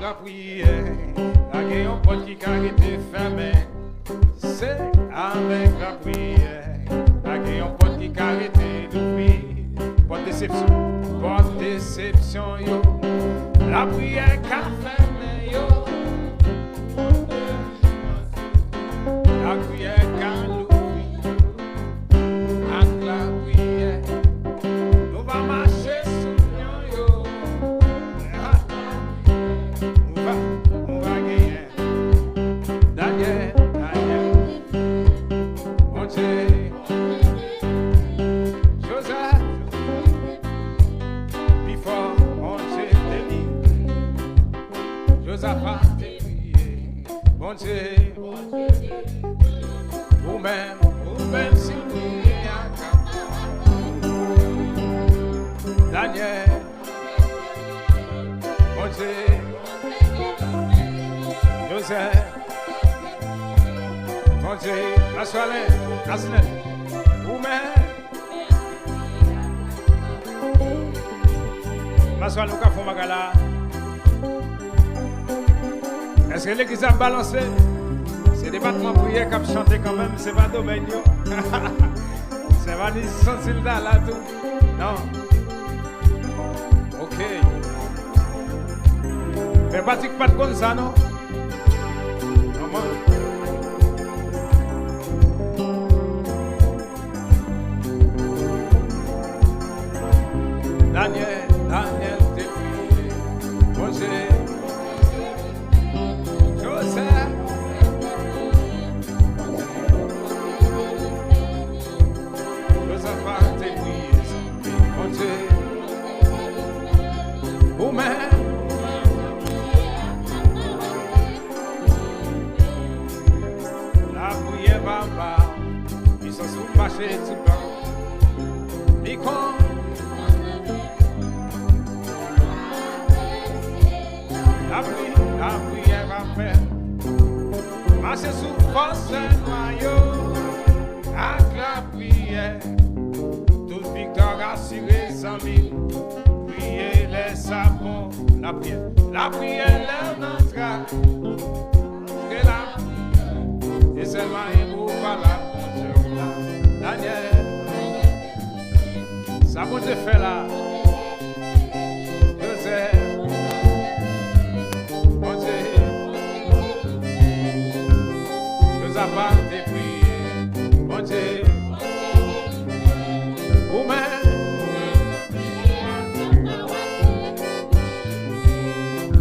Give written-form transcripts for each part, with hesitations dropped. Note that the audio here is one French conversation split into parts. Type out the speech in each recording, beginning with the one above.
la prière, la gueule porte qui a été fermée. C'est avec la prière, la gueule porte qui a été d'ouvrir. Pas de déception, yo. La prière qu'a fermé, yo. La prière qu'a l'ouvrir. Avec la prière, nous va marcher sous yo. On va gagner. Daniel, mon Dieu. Joseph, before on Dieu délivre. Joseph a prié, mon Dieu. Vous-même, si vous priez à Daniel, mon Dieu. Joseph, mon Dieu, Asnel, vous-même. Maswa nous avons magala. Est-ce que l'église a balancé? C'est des battements prières qui ont chanté quand même, c'est pas domaine. C'est pas des sensibles là tout. Non. Ok. Mais pratique pas comme ça, non? Comment? Daniel, t'es prié. Mon Dieu. Joseph. Joseph, t'es prié. Mon Dieu. Vous-même. La prière va pas. Ils sont sous le marché tout le temps. Micron. La prière va faire. Marcher sous force noyau. Avec la prière. Toute victoire assurée sans mille. Prier les sabots. La prière leur entra. Et la prière. Et seulement il vous parle. Daniel. Ça vous te fait là. Joseph. Pas de prier, mon Dieu, vous-même,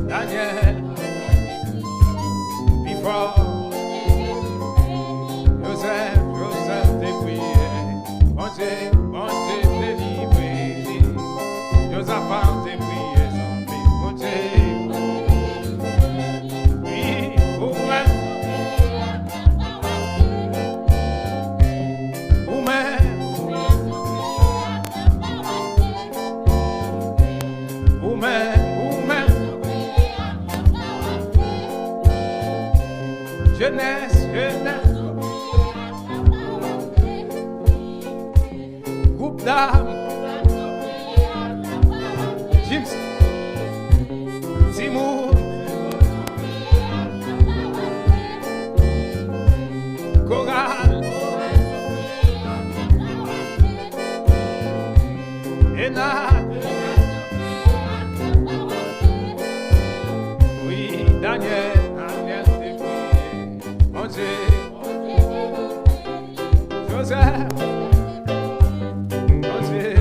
Daniel, before, Joseph de prier, mon Dieu, délivré, Joseph de prier, mon Dieu, oui, vous-même. Jeunesse, groupe d'âmes, James, Timur, Chorale, Ena, oui, Daniel. Joseph, mon Dieu,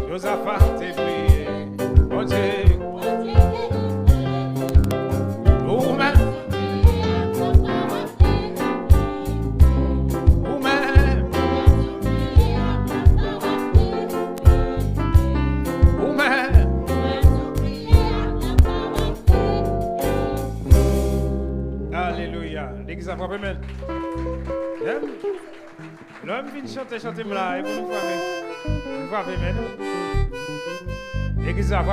Joseph a été prié, mon Dieu, vous-même, alléluia, l'église a frappé même. L'homme vient chanter là et vous nous frappez. Vous frappez même. L'église a frappé.